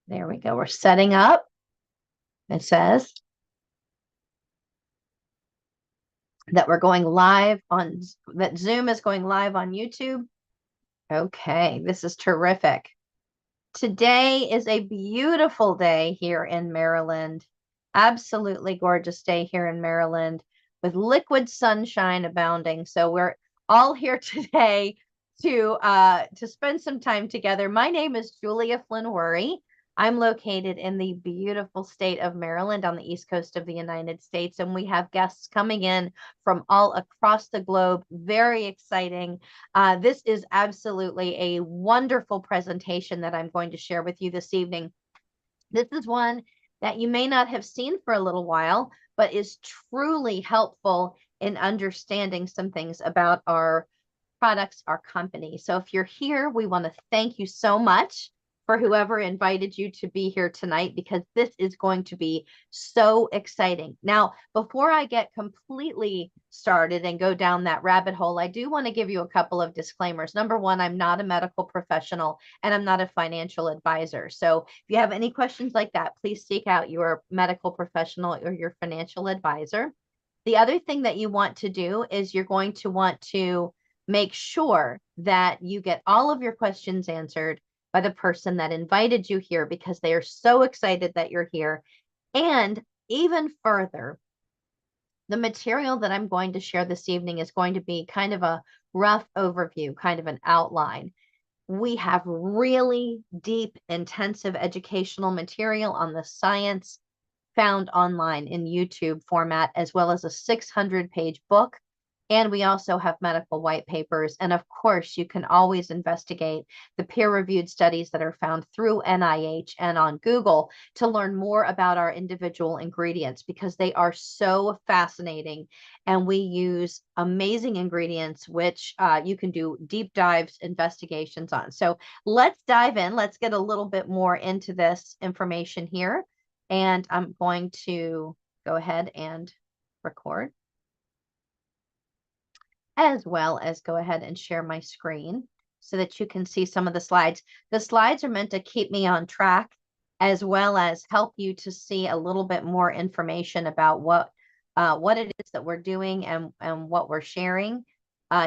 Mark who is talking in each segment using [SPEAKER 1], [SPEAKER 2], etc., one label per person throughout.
[SPEAKER 1] There we go. We're setting up. It says that we're going live on, that Zoom is going live on YouTube. Okay, this is terrific. Today is a beautiful day here in Maryland. Absolutely gorgeous day here in Maryland with liquid sunshine abounding. So we're all here today to spend some time together. My name is Julia Flynn Werre. I'm located in the beautiful state of Maryland on the east coast of the United States, and we have guests coming in from all across the globe. Very exciting. This is absolutely a wonderful presentation that I'm going to share with you this evening. This is one that you may not have seen for a little while, but is truly helpful in understanding some things about our products, our company. So if you're here, we want to thank you so much for whoever invited you to be here tonight, because this is going to be so exciting. Now, before I get completely started and go down that rabbit hole, I do want to give you a couple of disclaimers. Number one, I'm not a medical professional and I'm not a financial advisor. So if you have any questions like that, please seek out your medical professional or your financial advisor. The other thing that you want to do is you're going to want to make sure that you get all of your questions answered by the person that invited you here, because they are so excited that you're here. And even further, the material that I'm going to share this evening is going to be kind of a rough overview, kind of an outline. We have really deep, intensive educational material on the science found online in YouTube format, as well as a 600-page book. And we also have medical white papers. And of course, you can always investigate the peer-reviewed studies that are found through NIH and on Google to learn more about our individual ingredients, because they are so fascinating. And we use amazing ingredients, which you can do deep dives investigations on. So let's dive in. Let's get a little bit more into this information here. And I'm going to go ahead and record, as well as go ahead and share my screen so that you can see some of the slides. The slides are meant to keep me on track, as well as help you to see a little bit more information about what it is that we're doing and what we're sharing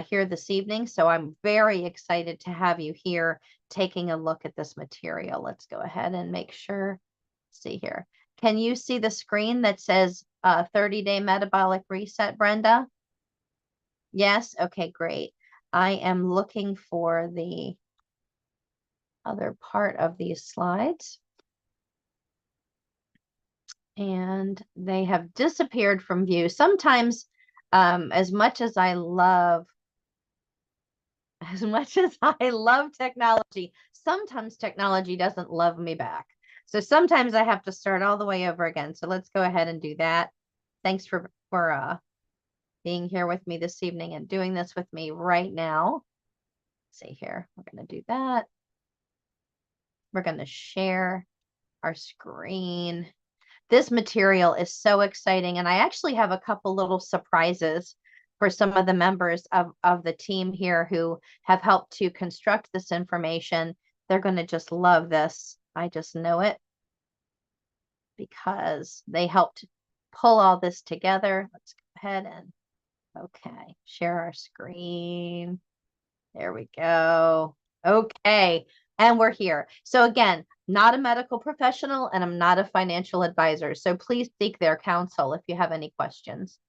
[SPEAKER 1] here this evening. So I'm very excited to have you here taking a look at this material. Let's go ahead and make sure. See here. Can you see the screen that says 30-day metabolic reset, Brenda? Yes? Okay, great. I am looking for the other part of these slides. And they have disappeared from view. Sometimes, as much as I love technology, sometimes technology doesn't love me back. So sometimes I have to start all the way over again. So let's go ahead and do that. Thanks for being here with me this evening and doing this with me right now. Let's see here. We're going to do that. We're going to share our screen. This material is so exciting. And I actually have a couple little surprises for some of the members of the team here who have helped to construct this information. They're going to just love this. I just know it, because they helped pull all this together. Let's go ahead and, okay, share our screen. There we go. Okay, and we're here. So again, not a medical professional and I'm not a financial advisor. So please seek their counsel if you have any questions.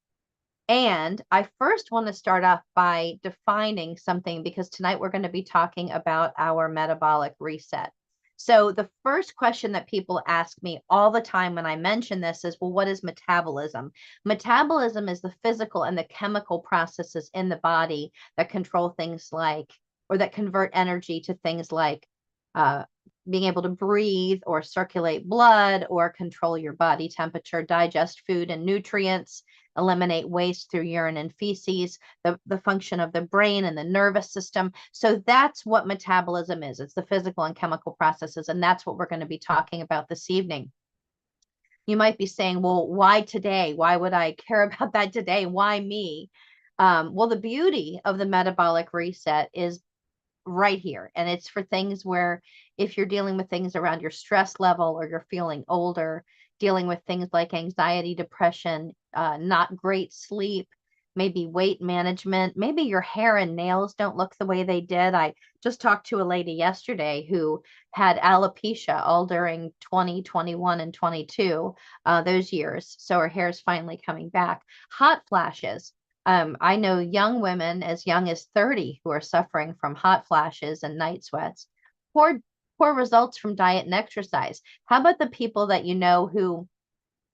[SPEAKER 1] And I first want to start off by defining something, because tonight we're going to be talking about our metabolic reset. So the first question that people ask me all the time when I mention this is, well, what is metabolism? Metabolism is the physical and the chemical processes in the body that control things like, or that convert energy to things like being able to breathe or circulate blood or control your body temperature, digest food and nutrients, eliminate waste through urine and feces, the function of the brain and the nervous system. So that's what metabolism is. It's the physical and chemical processes, and that's what we're going to be talking about this evening. You might be saying, well, why today? Why would I care about that today? Why me? Well, the beauty of the metabolic reset is right here. And it's for things where if you're dealing with things around your stress level or you're feeling older, dealing with things like anxiety, depression, not great sleep, maybe weight management, maybe your hair and nails don't look the way they did. I just talked to a lady yesterday who had alopecia all during 2021 and 22, those years. So her hair's finally coming back. Hot flashes. I know young women as young as 30 who are suffering from hot flashes and night sweats. Poor, poor results from diet and exercise. How about the people that you know who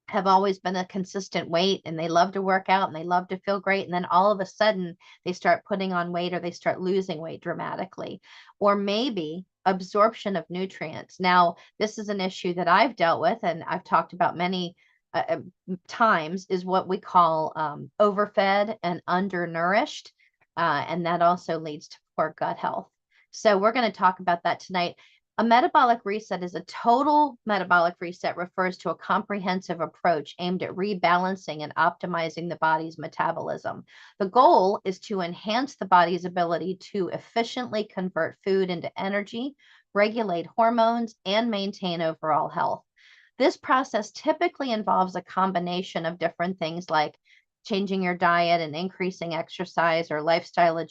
[SPEAKER 1] have always been a consistent weight and they love to work out and they love to feel great. And then all of a sudden they start putting on weight or they start losing weight dramatically, or maybe absorption of nutrients. Now, this is an issue that I've dealt with and I've talked about many times is what we call overfed and undernourished. And that also leads to poor gut health. So we're going to talk about that tonight. A metabolic reset is a total metabolic reset refers to a comprehensive approach aimed at rebalancing and optimizing the body's metabolism. The goal is to enhance the body's ability to efficiently convert food into energy, regulate hormones, and maintain overall health. This process typically involves a combination of different things like changing your diet and increasing exercise or lifestyle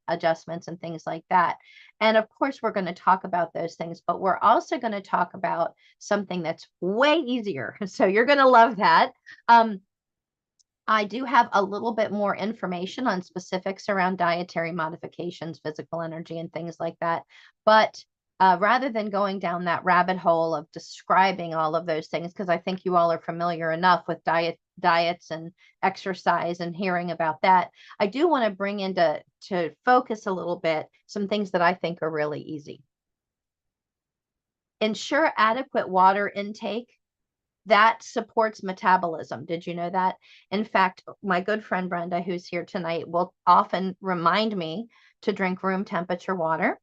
[SPEAKER 1] adjustments and things like that. And of course, we're going to talk about those things, but we're also going to talk about something that's way easier. So you're going to love that. I do have a little bit more information on specifics around dietary modifications, physical energy, and things like that. But rather than going down that rabbit hole of describing all of those things, because I think you all are familiar enough with diets and exercise and hearing about that, I do want to bring into to focus a little bit some things that I think are really easy. Ensure adequate water intake. That supports metabolism. Did you know that? In fact, my good friend Brenda, who's here tonight, will often remind me to drink room temperature water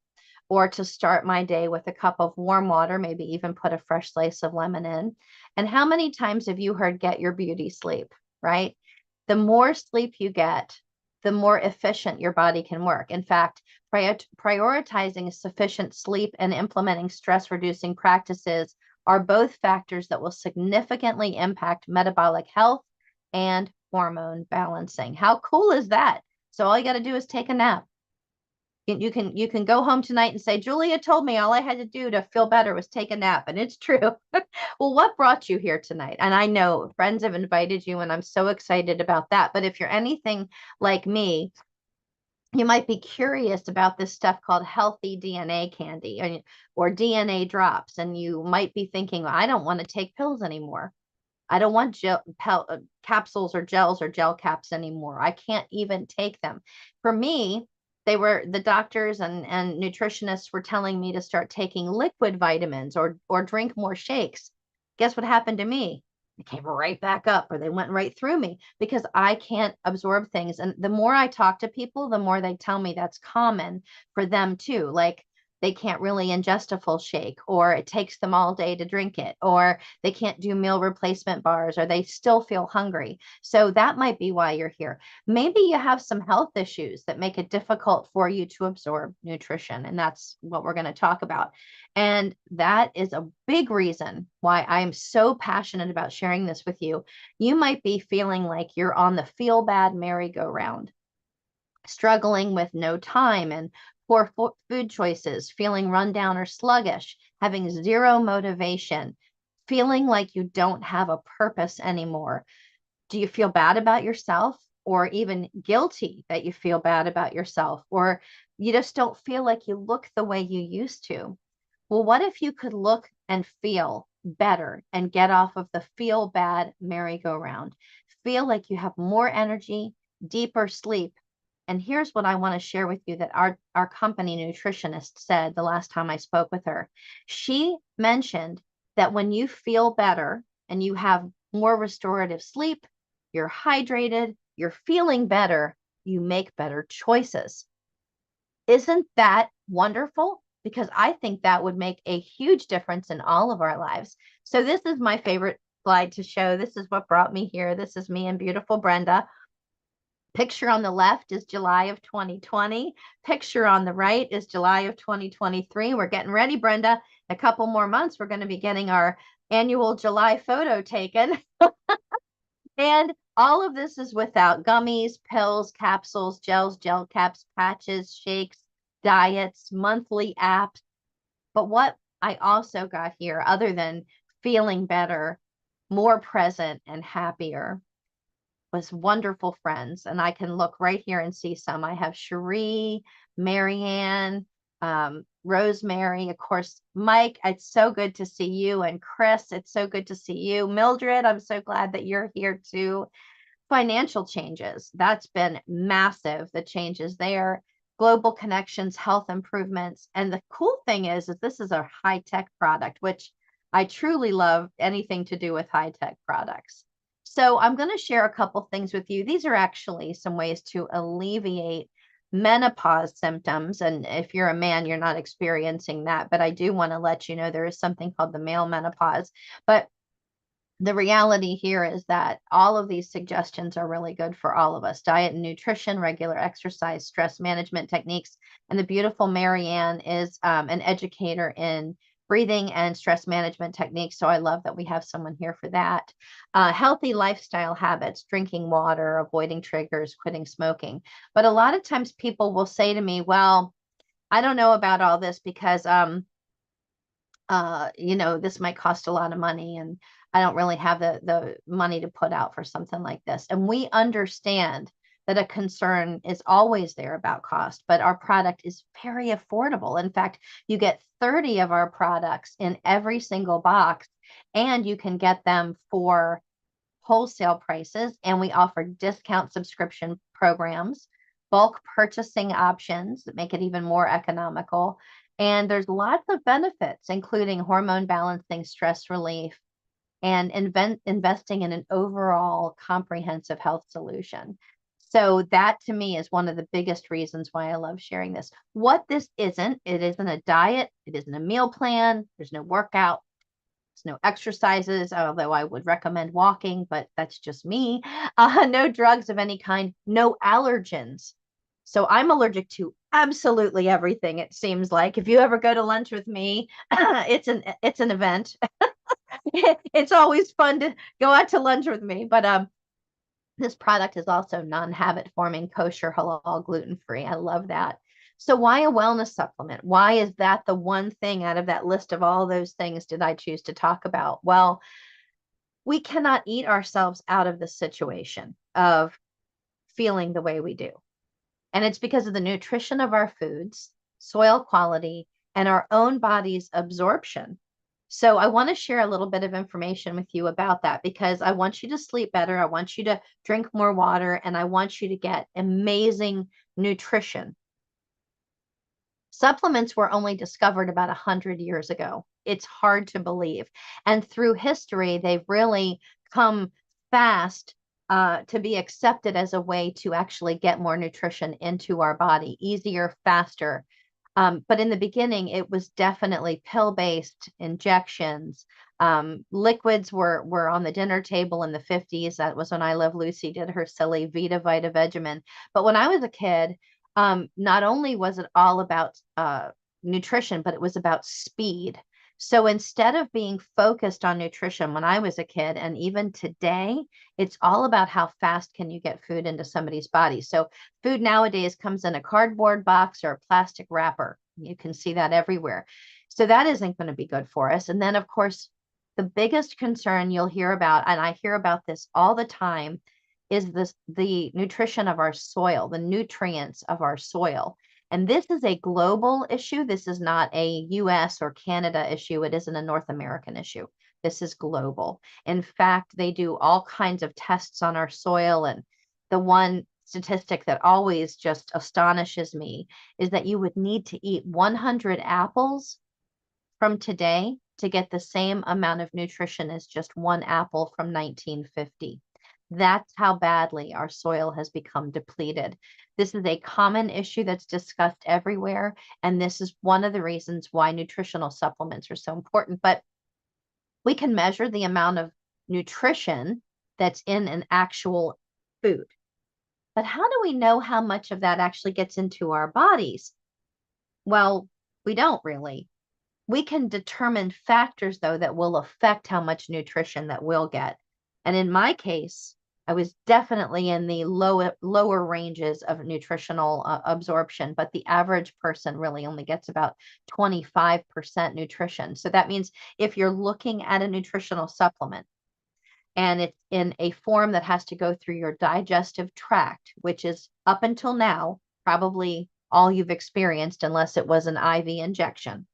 [SPEAKER 1] or to start my day with a cup of warm water, maybe even put a fresh slice of lemon in. And how many times have you heard get your beauty sleep, right? The more sleep you get, the more efficient your body can work. In fact, prioritizing sufficient sleep and implementing stress reducing practices are both factors that will significantly impact metabolic health and hormone balancing. How cool is that? So all you got to do is take a nap. You can go home tonight and say, Julia told me all I had to do to feel better was take a nap. And it's true. Well, what brought you here tonight? And I know friends have invited you, and I'm so excited about that. But if you're anything like me, you might be curious about this stuff called healthy DNA candy or DNA drops. And you might be thinking, well, I don't want to take pills anymore. I don't want capsules or gels or gel caps anymore. I can't even take them. For me, the doctors and nutritionists were telling me to start taking liquid vitamins or drink more shakes. Guess what happened to me? They came right back up, or they went right through me because I can't absorb things. And the more I talk to people, the more they tell me that's common for them too. Like they can't really ingest a full shake, or it takes them all day to drink it, or they can't do meal replacement bars, or they still feel hungry. So that might be why you're here. Maybe you have some health issues that make it difficult for you to absorb nutrition, and that's what we're going to talk about. And that is a big reason why I'm so passionate about sharing this with you. You might be feeling like you're on the feel bad merry-go-round, struggling with no time and poor food choices, feeling run down or sluggish, having zero motivation, feeling like you don't have a purpose anymore. Do you feel bad about yourself, or even guilty that you feel bad about yourself, or you just don't feel like you look the way you used to? Well, what if you could look and feel better and get off of the feel bad merry-go-round? Feel like you have more energy, deeper sleep. And here's what I want to share with you that our company nutritionist said the last time I spoke with her. She mentioned that when you feel better and you have more restorative sleep, you're hydrated, you're feeling better, you make better choices. Isn't that wonderful? Because I think that would make a huge difference in all of our lives. So this is my favorite slide to show. This is what brought me here. This is me and beautiful Brenda. Picture on the left is July of 2020. Picture on the right is July of 2023. We're getting ready, Brenda. In a couple more months, we're going to be getting our annual July photo taken. And all of this is without gummies, pills, capsules, gels, gel caps, patches, shakes, diets, monthly apps. But what I also got here, other than feeling better, more present, and happier, was wonderful friends. And I can look right here and see some. I have Cherie, Marianne, Rosemary, of course, Mike. It's so good to see you. And Chris, it's so good to see you. Mildred, I'm so glad that you're here too. Financial changes, that's been massive, the changes there. Global connections, health improvements. And the cool thing is this is a high-tech product, which I truly love anything to do with high-tech products. So I'm going to share a couple things with you. These are actually some ways to alleviate menopause symptoms. And if you're a man, you're not experiencing that, but I do want to let you know there is something called the male menopause. But the reality here is that all of these suggestions are really good for all of us: diet and nutrition, regular exercise, stress management techniques. And the beautiful Marianne is an educator in breathing and stress management techniques. So I love that we have someone here for that. Healthy lifestyle habits, drinking water, avoiding triggers, quitting smoking. But a lot of times people will say to me, well, I don't know about all this because this might cost a lot of money and I don't really have the money to put out for something like this. And we understand that a concern is always there about cost, but our product is very affordable. In fact, you get 30 of our products in every single box, and you can get them for wholesale prices. And we offer discount subscription programs, bulk purchasing options that make it even more economical. And there's lots of benefits, including hormone balancing, stress relief, and investing in an overall comprehensive health solution. So that to me is one of the biggest reasons why I love sharing this. What this isn't, it isn't a diet, it isn't a meal plan, there's no workout, there's no exercises, although I would recommend walking, but that's just me. No drugs of any kind, no allergens. So I'm allergic to absolutely everything, it seems like. If you ever go to lunch with me, it's an event. It's always fun to go out to lunch with me. But this product is also non-habit forming, kosher, halal, gluten-free. I love that. So why a wellness supplement? Why is that the one thing out of that list of all those things did I choose to talk about? Well, we cannot eat ourselves out of the situation of feeling the way we do. And it's because of the nutrition of our foods, soil quality, and our own body's absorption. So I want to share a little bit of information with you about that because I want you to sleep better. I want you to drink more water, and I want you to get amazing nutrition. Supplements were only discovered about 100 years ago. It's hard to believe. And through history, they've really come fast to be accepted as a way to actually get more nutrition into our body, easier, faster. But in the beginning, it was definitely pill-based injections. Liquids were on the dinner table in the 50s. That was when I Love Lucy did her silly Vita Vita Vegemin. But when I was a kid, not only was it all about nutrition, but it was about speed. So instead of being focused on nutrition when I was a kid, and even today, it's all about how fast can you get food into somebody's body. So food nowadays comes in a cardboard box or a plastic wrapper. You can see that everywhere. So that isn't going to be good for us. And then, of course, the biggest concern you'll hear about, and I hear about this all the time, is the nutrition of our soil, the nutrients of our soil. And this is a global issue. This is not a US or Canada issue. It isn't a North American issue. This is global. In fact, they do all kinds of tests on our soil. And the one statistic that always just astonishes me is that you would need to eat 100 apples from today to get the same amount of nutrition as just one apple from 1950. That's how badly our soil has become depleted. This is a common issue that's discussed everywhere, and this is one of the reasons why nutritional supplements are so important. But we can measure the amount of nutrition that's in an actual food. But how do we know how much of that actually gets into our bodies? Well, we don't really. We can determine factors, though, that will affect how much nutrition that we'll get. And in my case, I was definitely in the lower ranges of nutritional absorption, but the average person really only gets about 25% nutrition. So that means if you're looking at a nutritional supplement and it's in a form that has to go through your digestive tract, which is up until now probably all you've experienced, unless it was an IV injection,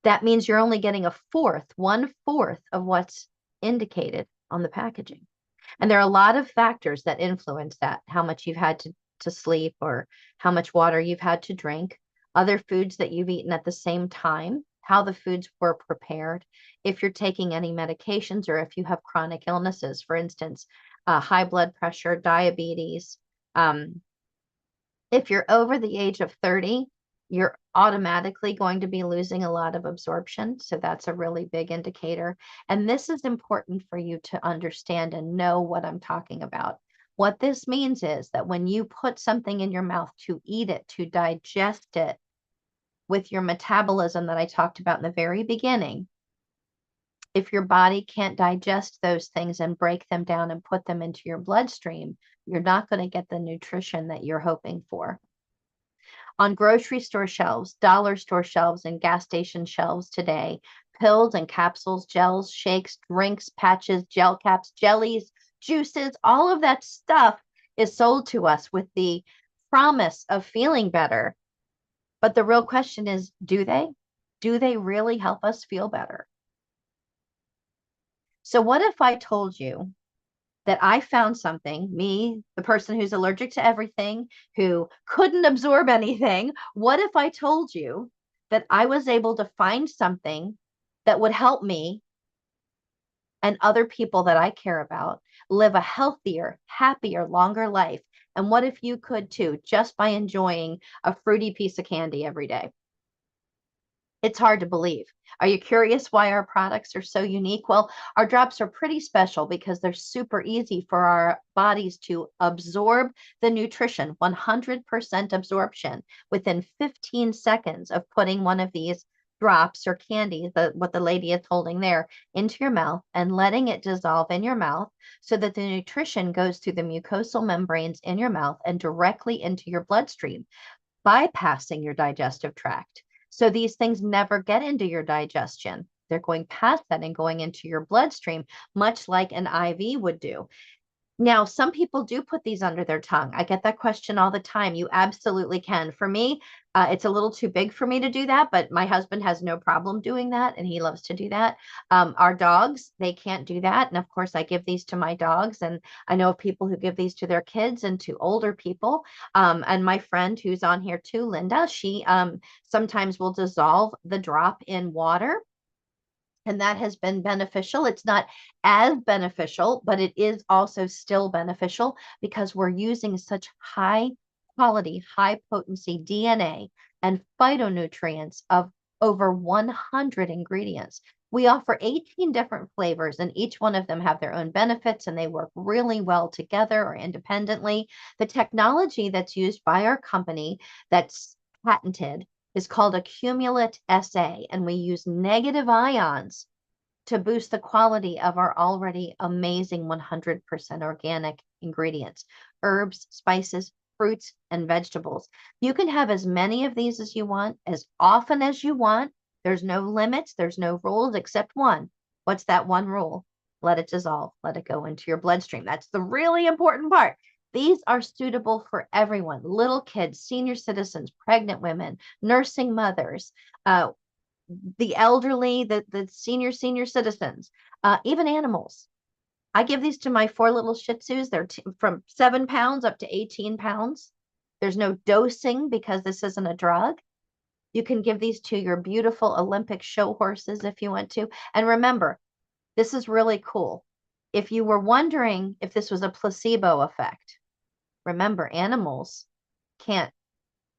[SPEAKER 1] that means you're only getting a fourth, 1/4 of what's indicated on the packaging. And there are a lot of factors that influence that, how much you've had to sleep or how much water you've had to drink, other foods that you've eaten at the same time, how the foods were prepared, if you're taking any medications or if you have chronic illnesses, for instance, high blood pressure, diabetes. Um, if you're over the age of 30, you're automatically going to be losing a lot of absorption. So that's a really big indicator. And this is important for you to understand and know what I'm talking about. What this means is that when you put something in your mouth to eat it, to digest it, with your metabolism that I talked about in the very beginning, if your body can't digest those things and break them down and put them into your bloodstream, you're not going to get the nutrition that you're hoping for. On grocery store shelves, dollar store shelves, and gas station shelves today, pills and capsules, gels, shakes, drinks, patches, gel caps, jellies, juices, all of that stuff is sold to us with the promise of feeling better. But the real question is, do they? Do they really help us feel better? So what if I told you that I found something, me, the person who's allergic to everything, who couldn't absorb anything, what if I told you that I was able to find something that would help me and other people that I care about live a healthier, happier, longer life? And what if you could too, just by enjoying a fruity piece of candy every day? It's hard to believe. Are you curious why our products are so unique? Well, our drops are pretty special because they're super easy for our bodies to absorb the nutrition, 100% absorption within 15 seconds of putting one of these drops or candy, what the lady is holding there, into your mouth and letting it dissolve in your mouth so that the nutrition goes through the mucosal membranes in your mouth and directly into your bloodstream, bypassing your digestive tract. So these things never get into your digestion. They're going past that and going into your bloodstream, much like an IV would do. Now, some people do put these under their tongue. I get that question all the time. You absolutely can. For me, it's a little too big for me to do that, but my husband has no problem doing that, and he loves to do that. Our dogs, they can't do that. And of course, I give these to my dogs, and I know of people who give these to their kids and to older people. And my friend who's on here too, Linda, she sometimes will dissolve the drop in water, and that has been beneficial. It's not as beneficial, but it is also still beneficial because we're using such high quality, high potency DNA and phytonutrients of over 100 ingredients. We offer 18 different flavors, and each one of them have their own benefits, and they work really well together or independently. The technology that's used by our company that's patented is called Accumulate SA, and we use negative ions to boost the quality of our already amazing 100% organic ingredients, herbs, spices, fruits, and vegetables. You can have as many of these as you want, as often as you want. There's no limits, there's no rules except one. What's that one rule? Let it dissolve, let it go into your bloodstream. That's the really important part. These are suitable for everyone, little kids, senior citizens, pregnant women, nursing mothers, the elderly, the senior citizens, even animals. I give these to my 4 little Shih Tzus. They're from 7 pounds up to 18 pounds. There's no dosing because this isn't a drug. You can give these to your beautiful Olympic show horses if you want to. And remember, this is really cool. If you were wondering if this was a placebo effect, remember, animals can't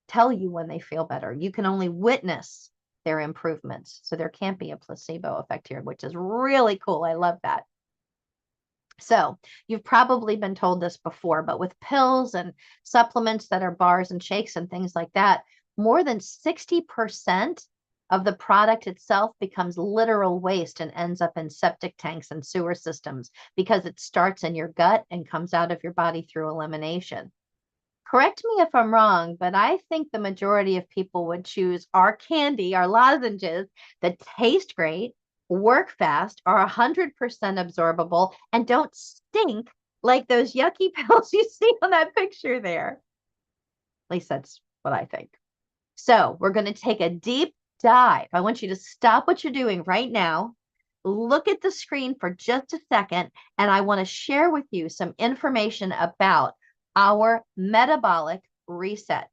[SPEAKER 1] tell you when they feel better. You can only witness their improvements. So there can't be a placebo effect here, which is really cool. I love that. So you've probably been told this before, but with pills and supplements that are bars and shakes and things like that, more than 60% of the product itself becomes literal waste and ends up in septic tanks and sewer systems because it starts in your gut and comes out of your body through elimination. Correct me if I'm wrong, but I think the majority of people would choose our candy, our lozenges that taste great, work fast, are 100% absorbable, and don't stink like those yucky pills you see on that picture there. At least that's what I think. So we're going to take a deep dive. I want you to stop what you're doing right now. Look at the screen for just a second, and I want to share with you some information about our metabolic reset.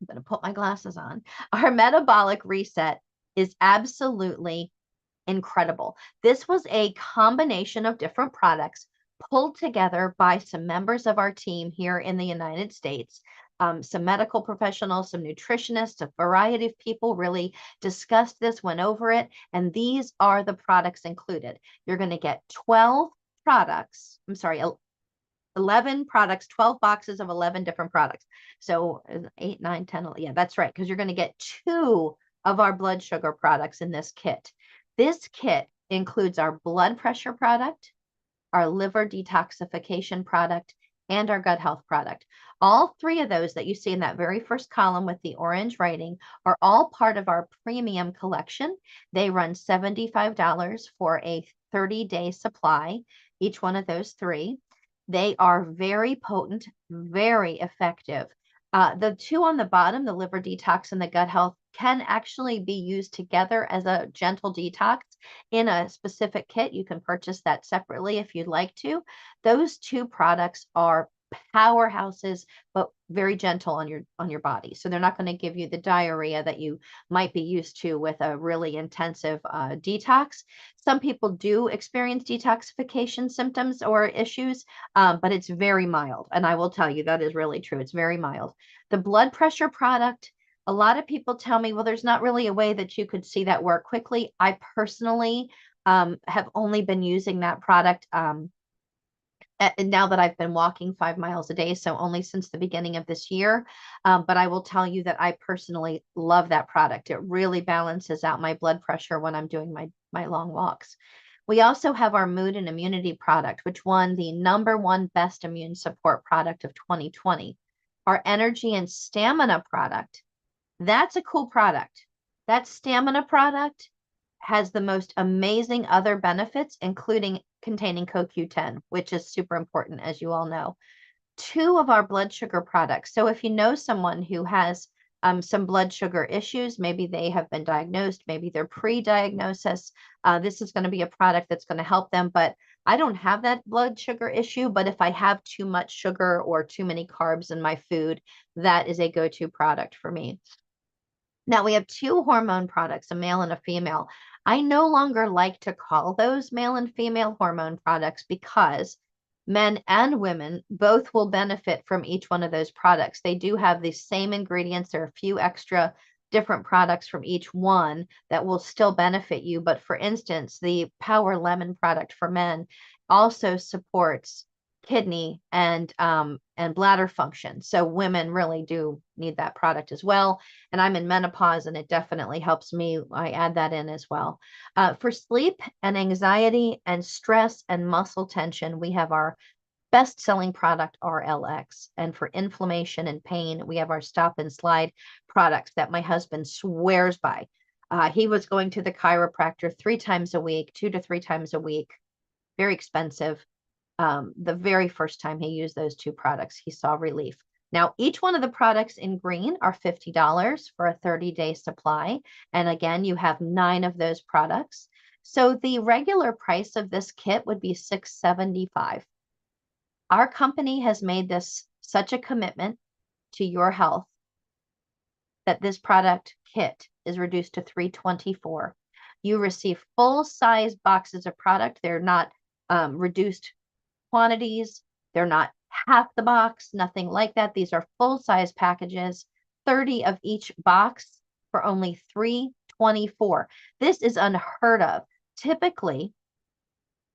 [SPEAKER 1] I'm going to put my glasses on. Our metabolic reset is absolutely incredible. This was a combination of different products pulled together by some members of our team here in the United States. Some medical professionals, some nutritionists, a variety of people really discussed this, went over it, and these are the products included. You're going to get 12 products. I'm sorry, 11 products, 12 boxes of 11 different products. So 8, 9, 10, 11, yeah, that's right, because you're going to get 2 of our blood sugar products in this kit. This kit includes our blood pressure product, our liver detoxification product, and our gut health product. All 3 of those that you see in that very first column with the orange writing are all part of our premium collection. They run $75 for a 30-day supply, each one of those 3. They are very potent, very effective. The 2 on the bottom, the liver detox and the gut health, can actually be used together as a gentle detox in a specific kit. You can purchase that separately if you'd like to. Those 2 products are powerhouses, but very gentle on your body. So they're not going to give you the diarrhea that you might be used to with a really intensive detox. Some people do experience detoxification symptoms or issues, but it's very mild. And I will tell you that is really true. It's very mild. The blood pressure product, a lot of people tell me, well, there's not really a way that you could see that work quickly. I personally have only been using that product now that I've been walking 5 miles a day, so only since the beginning of this year. But I will tell you that I personally love that product. It really balances out my blood pressure when I'm doing my long walks. We also have our mood and immunity product, which won the #1 best immune support product of 2020. Our energy and stamina product, that's a cool product. That stamina product has the most amazing other benefits, including containing CoQ10, which is super important, as you all know. 2 of our blood sugar products. So if you know someone who has some blood sugar issues, maybe they have been diagnosed, maybe they're pre-diagnosis, this is going to be a product that's going to help them. But I don't have that blood sugar issue, but if I have too much sugar or too many carbs in my food, that is a go-to product for me. Now we have 2 hormone products, a male and a female. I no longer like to call those male and female hormone products because men and women both will benefit from each one of those products. They do have the same ingredients. There are a few extra different products from each one that will still benefit you. But for instance, the Power Lemon product for men also supports kidney and bladder function. So women really do need that product as well. And I'm in menopause, and it definitely helps me. I add that in as well. For sleep and anxiety and stress and muscle tension, we have our best-selling product, RLX. And for inflammation and pain, we have our Stop and Slide products that my husband swears by. He was going to the chiropractor 3 times a week, 2 to 3 times a week. Very expensive. The very first time he used those 2 products, he saw relief. Now, each one of the products in green are $50 for a 30-day supply. And again, you have 9 of those products. So the regular price of this kit would be $675. Our company has made this such a commitment to your health that this product kit is reduced to $324. You receive full-size boxes of product. They're not reduced quantities. They're not half the box, nothing like that. These are full-size packages, 30 of each box for only $324. This is unheard of. Typically,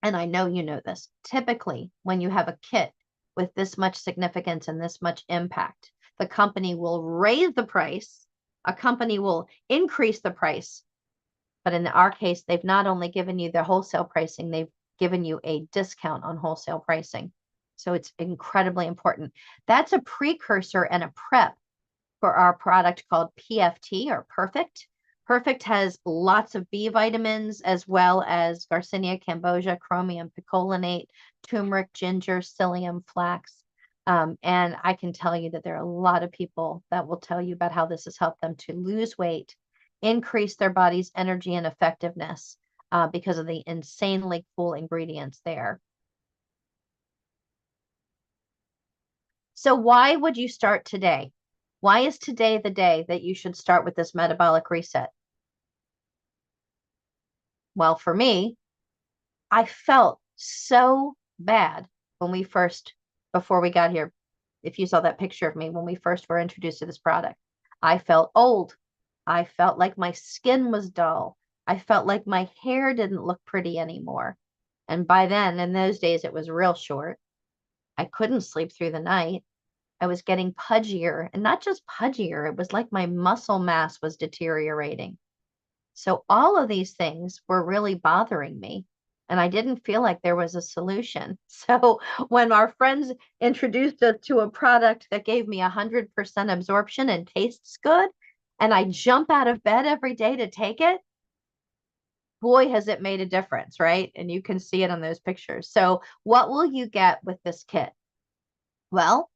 [SPEAKER 1] and I know you know this, typically when you have a kit with this much significance and this much impact, the company will raise the price, a company will increase the price. But in our case, they've not only given you the wholesale pricing, they've given you a discount on wholesale pricing. So it's incredibly important. That's a precursor and a prep for our product called PFT or Perfect. Perfect has lots of B vitamins as well as Garcinia cambogia, chromium picolinate, turmeric, ginger, psyllium, flax. And I can tell you that there are a lot of people that will tell you about how this has helped them to lose weight, increase their body's energy and effectiveness because of the insanely cool ingredients there. So why would you start today? Why is today the day that you should start with this metabolic reset? Well, for me, I felt so bad when before we got here. If you saw that picture of me when we first were introduced to this product, I felt old. I felt like my skin was dull. I felt like my hair didn't look pretty anymore. And by then, in those days, it was real short. I couldn't sleep through the night. I was getting pudgier, and not just pudgier, it was like my muscle mass was deteriorating. So all of these things were really bothering me, and I didn't feel like there was a solution. So when our friends introduced us to a product that gave me 100% absorption and tastes good, and I jump out of bed every day to take it, boy, has it made a difference, right? And you can see it on those pictures. So what will you get with this kit? Well,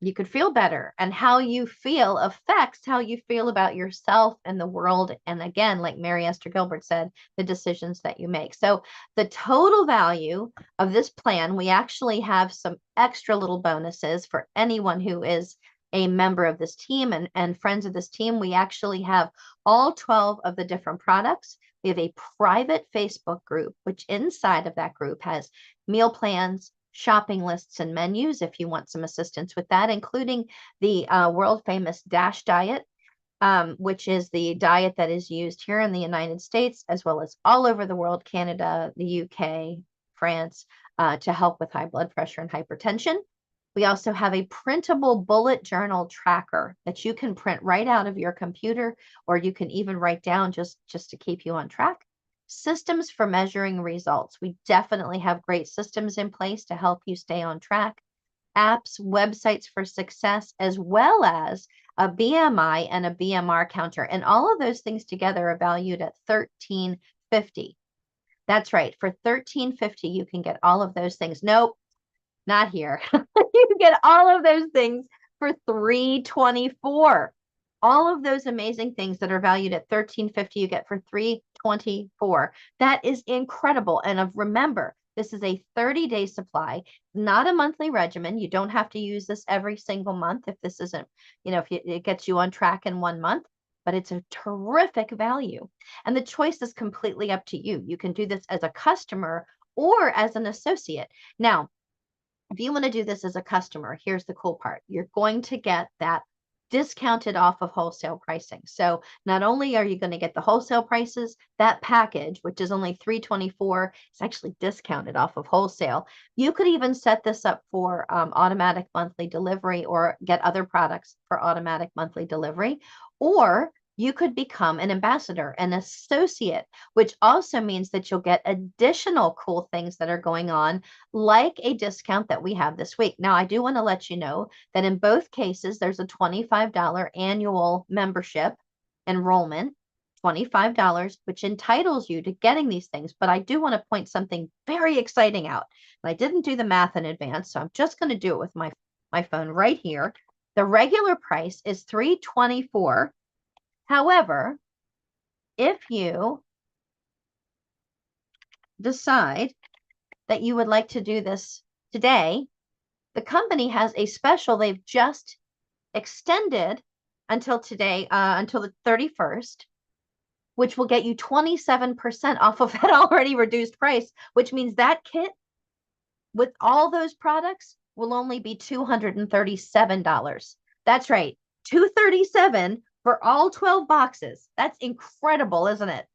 [SPEAKER 1] you could feel better, and how you feel affects how you feel about yourself and the world, and again, like Mary Esther Gilbert said, the decisions that you make. So the total value of this plan, we actually have some extra little bonuses for anyone who is a member of this team and friends of this team. We actually have all 12 of the different products. We have a private Facebook group, which inside of that group has meal plans, shopping lists, and menus if you want some assistance with that, including the world famous DASH diet, which is the diet that is used here in the United States, as well as all over the world, Canada, the UK, France, to help with high blood pressure and hypertension. We also have a printable bullet journal tracker that you can print right out of your computer, or you can even write down just to keep you on track. Systems for measuring results. We definitely have great systems in place to help you stay on track. Apps, websites for success, as well as a BMI and a BMR counter. And all of those things together are valued at $13.50. That's right. For $13.50, you can get all of those things. Nope, not here. You can get all of those things for $3.24. All of those amazing things that are valued at $13.50, you get for $3.24. That is incredible. And remember, this is a 30-day supply, not a monthly regimen. You don't have to use this every single month if this isn't, if it gets you on track in 1 month, but it's a terrific value. And the choice is completely up to you. You can do this as a customer or as an associate. Now, if you want to do this as a customer, here's the cool part. You're going to get that discounted off of wholesale pricing. So not only are you going to get the wholesale prices, that package, which is only $3.24, is actually discounted off of wholesale. You could even set this up for automatic monthly delivery, or get other products for automatic monthly delivery, or you could become an ambassador, an associate, which also means that you'll get additional cool things that are going on, like a discount that we have this week. Now, I do want to let you know that in both cases, there's a $25 annual membership enrollment, $25, which entitles you to getting these things. But I do want to point something very exciting out. And I didn't do the math in advance, so I'm just going to do it with my phone right here. The regular price is $3.24. However, if you decide that you would like to do this today, the company has a special they've just extended until today, until the 31st, which will get you 27% off of that already reduced price, which means that kit with all those products will only be $237. That's right, $237 for all 12 boxes. That's incredible, isn't it?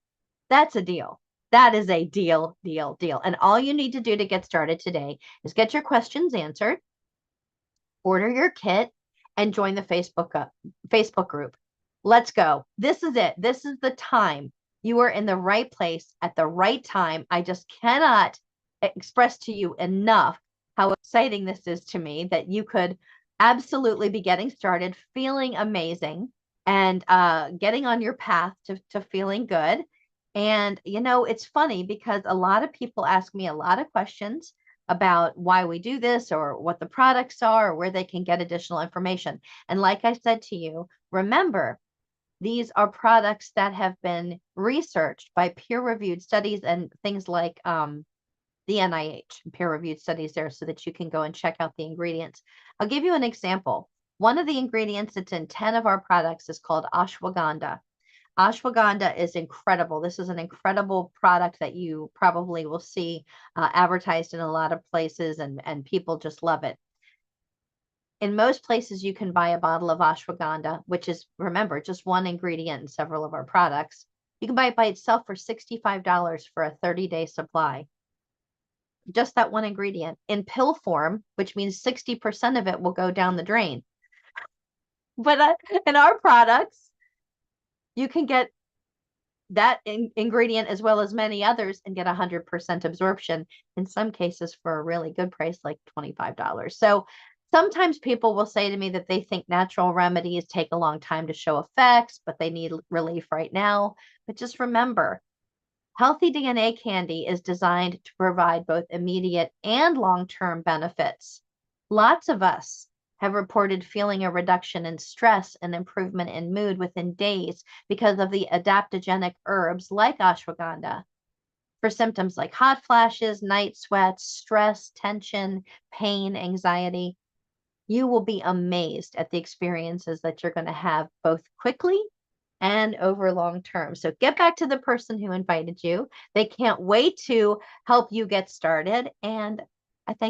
[SPEAKER 1] That's a deal. That is a deal, deal, deal. And all you need to do to get started today is get your questions answered, order your kit, and join the Facebook group. Let's go. This is it. This is the time. You are in the right place at the right time. I just cannot express to you enough how exciting this is to me that you could absolutely be getting started, feeling amazing, and getting on your path to feeling good. And, it's funny because a lot of people ask me a lot of questions about why we do this or what the products are or where they can get additional information. And like I said to you, remember, these are products that have been researched by peer-reviewed studies and things like the NIH, peer-reviewed studies there so that you can go and check out the ingredients. I'll give you an example. One of the ingredients that's in 10 of our products is called ashwagandha. Ashwagandha is incredible. This is an incredible product that you probably will see advertised in a lot of places, and people just love it. In most places, you can buy a bottle of ashwagandha, which is, remember, just one ingredient in several of our products. You can buy it by itself for $65 for a 30-day supply. Just that one ingredient in pill form, which means 60% of it will go down the drain. But in our products, you can get that ingredient as well as many others and get 100% absorption, in some cases for a really good price, like $25. So sometimes people will say to me that they think natural remedies take a long time to show effects, but they need relief right now. But just remember, Healthy DNA Candy is designed to provide both immediate and long-term benefits. Lots of us have reported feeling a reduction in stress and improvement in mood within days because of the adaptogenic herbs like ashwagandha. For symptoms like hot flashes, night sweats, stress, tension, pain, anxiety, you will be amazed at the experiences that you're going to have both quickly and over long term. So get back to the person who invited you. They can't wait to help you get started. And